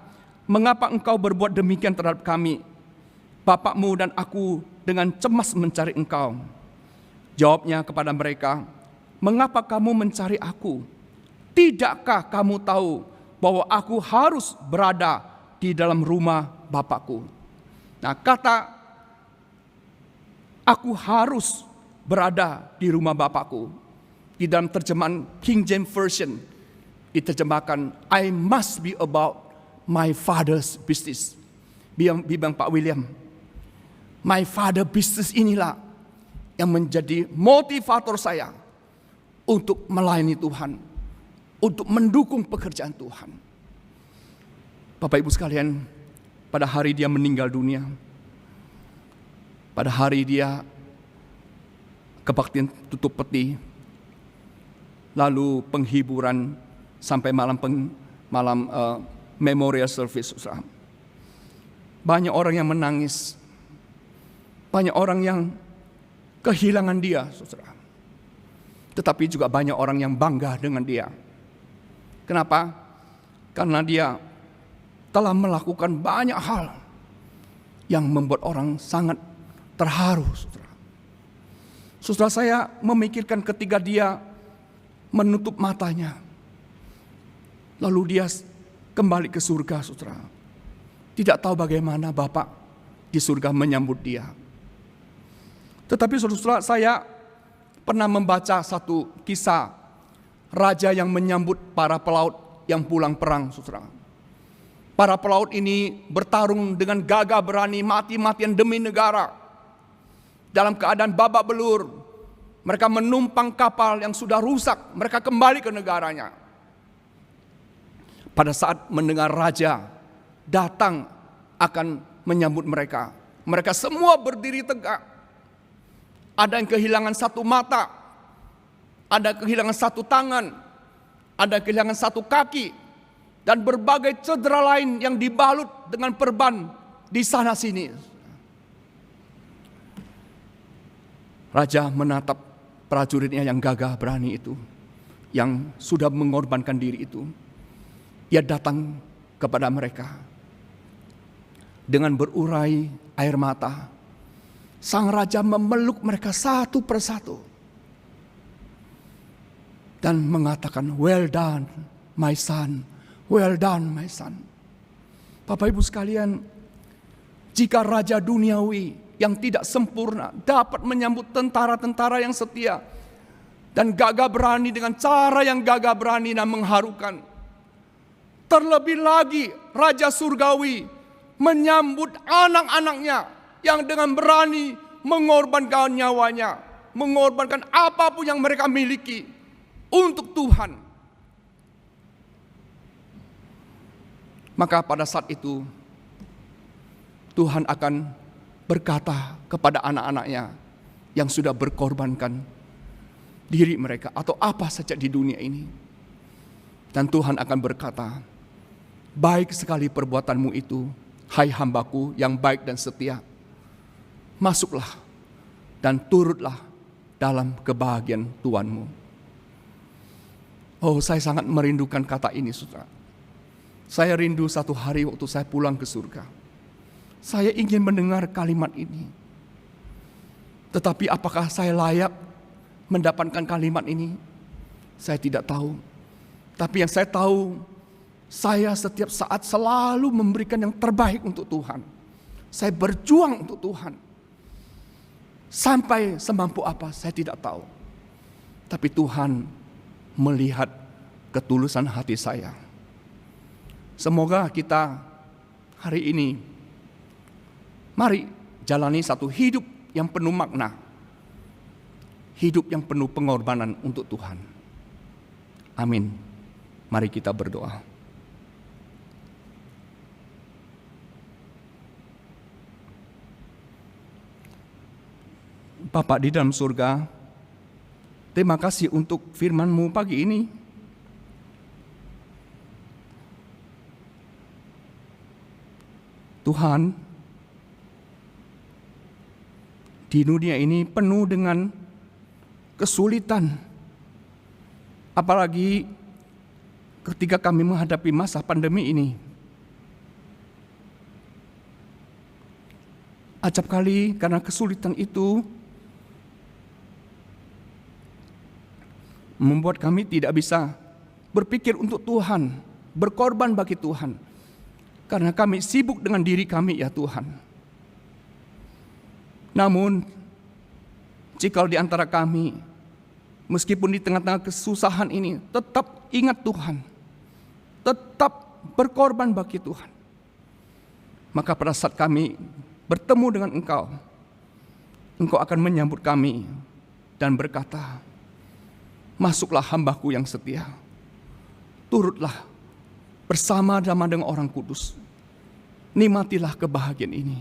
mengapa engkau berbuat demikian terhadap kami? Bapakmu dan aku dengan cemas mencari engkau." Jawabnya kepada mereka, "Mengapa kamu mencari aku? Tidakkah kamu tahu bahwa aku harus berada di dalam rumah Bapakku?" Nah, kata "aku harus berada di rumah Bapakku" di dalam terjemahan King James Version diterjemahkan, "I must be about my father's business." Bilang Pak William, my father business inilah yang menjadi motivator saya untuk melayani Tuhan, untuk mendukung pekerjaan Tuhan. Bapak Ibu sekalian, pada hari dia meninggal dunia, pada hari dia kebaktian tutup peti, lalu penghiburan sampai malam memorial service, banyak orang yang menangis, banyak orang yang kehilangan dia, saudara. Tetapi juga banyak orang yang bangga dengan dia. Kenapa? Karena dia telah melakukan banyak hal yang membuat orang sangat terharu, saudara. Saudara, saya memikirkan ketika dia menutup matanya, lalu dia kembali ke surga, saudara. Tidak tahu bagaimana Bapak di surga menyambut dia. Tetapi saudara, saya pernah membaca satu kisah raja yang menyambut para pelaut yang pulang perang, saudara. Para pelaut ini bertarung dengan gagah berani, mati-matian demi negara. Dalam keadaan babak belur, mereka menumpang kapal yang sudah rusak, mereka kembali ke negaranya. Pada saat mendengar raja datang akan menyambut mereka, mereka semua berdiri tegak. Ada yang kehilangan satu mata, ada kehilangan satu tangan, ada kehilangan satu kaki, dan berbagai cedera lain yang dibalut dengan perban di sana sini. Raja menatap prajuritnya yang gagah berani itu, yang sudah mengorbankan diri itu, ia datang kepada mereka dengan berurai air mata. Sang raja memeluk mereka satu persatu dan mengatakan, "Well done, my son. Well done, my son." Bapak Ibu sekalian, jika raja duniawi yang tidak sempurna dapat menyambut tentara-tentara yang setia dan gagah berani dengan cara yang gagah berani dan mengharukan, terlebih lagi Raja Surgawi menyambut anak-anaknya yang dengan berani mengorbankan nyawanya, mengorbankan apapun yang mereka miliki untuk Tuhan. Maka pada saat itu Tuhan akan berkata kepada anak-anaknya yang sudah berkorbankan diri mereka atau apa saja di dunia ini. Dan Tuhan akan berkata, "Baik sekali perbuatanmu itu, hai hambaku yang baik dan setia. Masuklah dan turutlah dalam kebahagiaan Tuhanmu." Oh, saya sangat merindukan kata ini, saudara. Saya rindu satu hari waktu saya pulang ke surga, saya ingin mendengar kalimat ini. Tetapi apakah saya layak mendapatkan kalimat ini? Saya tidak tahu. Tapi yang saya tahu, saya setiap saat selalu memberikan yang terbaik untuk Tuhan. Saya berjuang untuk Tuhan. Sampai semampu apa, saya tidak tahu. Tapi Tuhan melihat ketulusan hati saya. Semoga kita hari ini, mari jalani satu hidup yang penuh makna. Hidup yang penuh pengorbanan untuk Tuhan. Amin. Mari kita berdoa. Bapa di dalam surga, terima kasih untuk firman-Mu pagi ini. Tuhan, di dunia ini penuh dengan kesulitan, apalagi ketika kami menghadapi masa pandemi ini. Acap kali karena kesulitan itu membuat kami tidak bisa berpikir untuk Tuhan, berkorban bagi Tuhan. Karena kami sibuk dengan diri kami, ya Tuhan. Namun, jika di antara kami, meskipun di tengah-tengah kesusahan ini, tetap ingat Tuhan, tetap berkorban bagi Tuhan, maka pada saat kami bertemu dengan Engkau, Engkau akan menyambut kami dan berkata, "Masuklah hambaku yang setia, turutlah bersama-sama dengan orang kudus, nikmatilah kebahagiaan ini."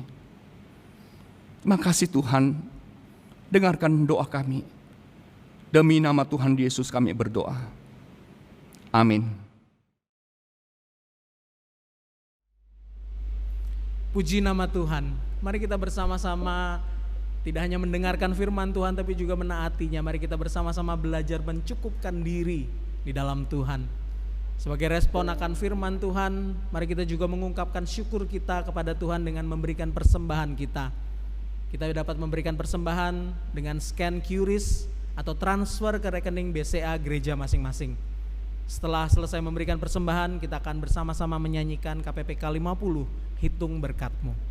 Terima kasih Tuhan, dengarkan doa kami. Demi nama Tuhan Yesus kami berdoa. Amin. Puji nama Tuhan. Mari kita bersama-sama tidak hanya mendengarkan firman Tuhan tapi juga menaatinya. Mari kita bersama-sama belajar mencukupkan diri di dalam Tuhan. Sebagai respon akan firman Tuhan, mari kita juga mengungkapkan syukur kita kepada Tuhan dengan memberikan persembahan kita. Kita dapat memberikan persembahan dengan scan QRIS atau transfer ke rekening BCA gereja masing-masing. Setelah selesai memberikan persembahan, kita akan bersama-sama menyanyikan KPPK 50, Hitung Berkat-Mu.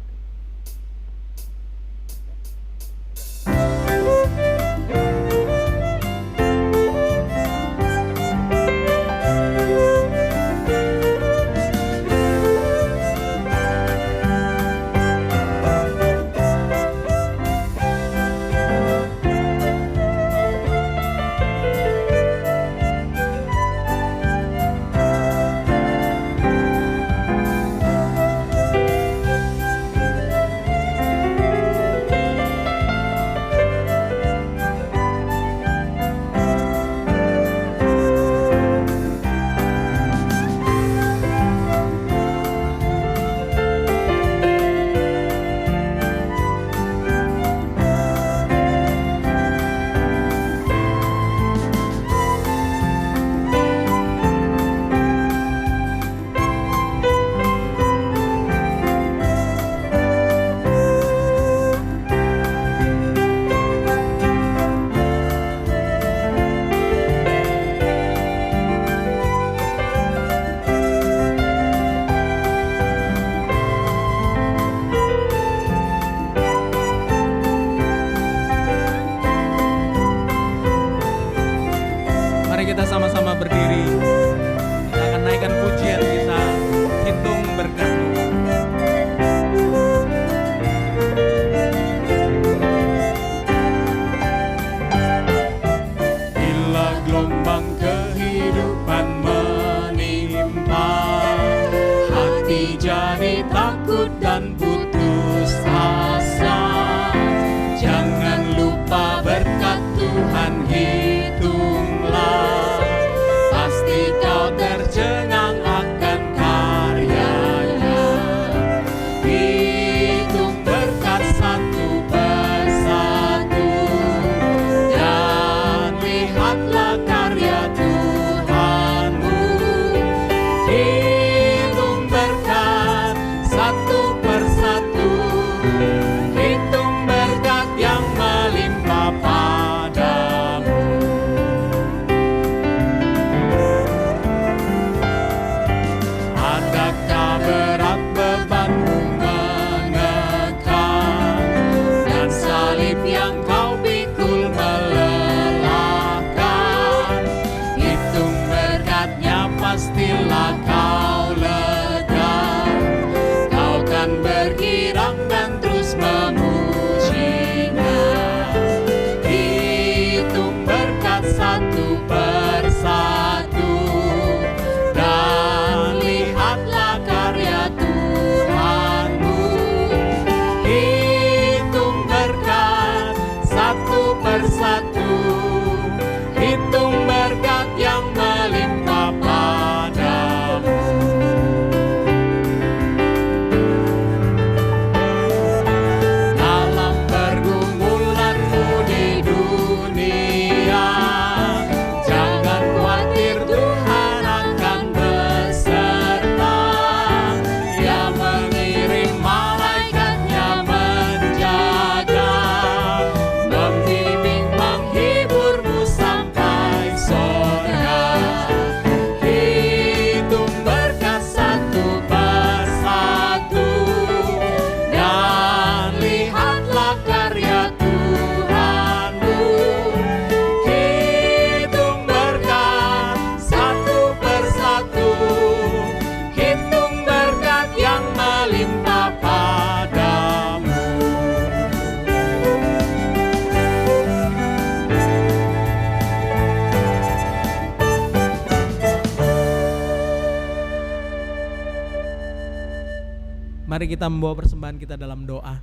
Mari kita membawa persembahan kita dalam doa.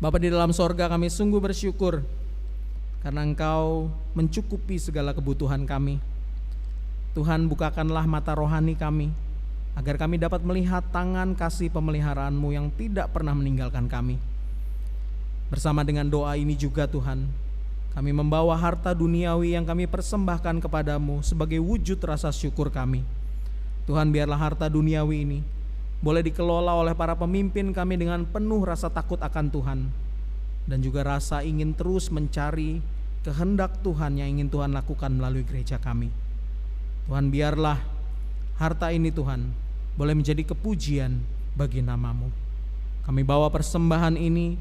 Bapa di dalam sorga, kami sungguh bersyukur karena Engkau mencukupi segala kebutuhan kami. Tuhan, bukakanlah mata rohani kami, agar kami dapat melihat tangan kasih pemeliharaan-Mu yang tidak pernah meninggalkan kami. Bersama dengan doa ini juga Tuhan, kami membawa harta duniawi yang kami persembahkan kepadamu sebagai wujud rasa syukur kami. Tuhan, biarlah harta duniawi ini boleh dikelola oleh para pemimpin kami dengan penuh rasa takut akan Tuhan, dan juga rasa ingin terus mencari kehendak Tuhan yang ingin Tuhan lakukan melalui gereja kami. Tuhan, biarlah harta ini Tuhan boleh menjadi kepujian bagi nama-Mu. Kami bawa persembahan ini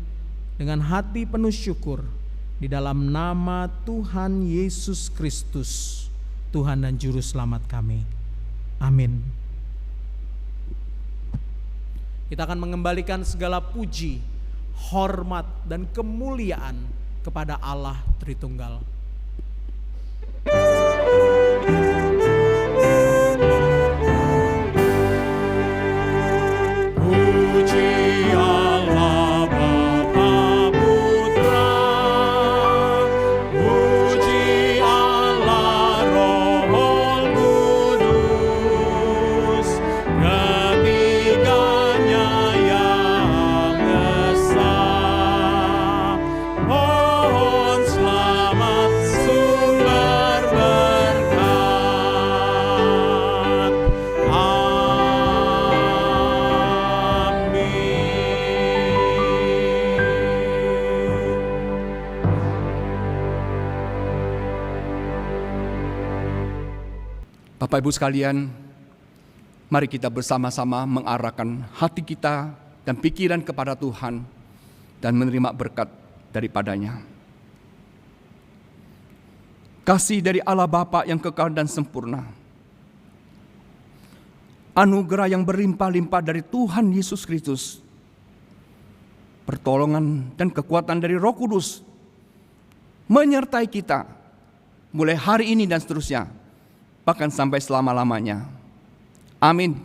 dengan hati penuh syukur di dalam nama Tuhan Yesus Kristus, Tuhan dan Juru Selamat kami. Amin. Kita akan mengembalikan segala puji, hormat, dan kemuliaan kepada Allah Tritunggal. Puji Allah Bapa Putra, puji Allah Roh Kudus, ketiganya yang esa. Mohon selamat sumber berkat. Bapak Ibu sekalian, mari kita bersama-sama mengarahkan hati kita dan pikiran kepada Tuhan dan menerima berkat daripadanya. Kasih dari Allah Bapa yang kekal dan sempurna, anugerah yang berlimpah-limpah dari Tuhan Yesus Kristus, pertolongan dan kekuatan dari Roh Kudus menyertai kita mulai hari ini dan seterusnya, bahkan sampai selama-lamanya. Amin.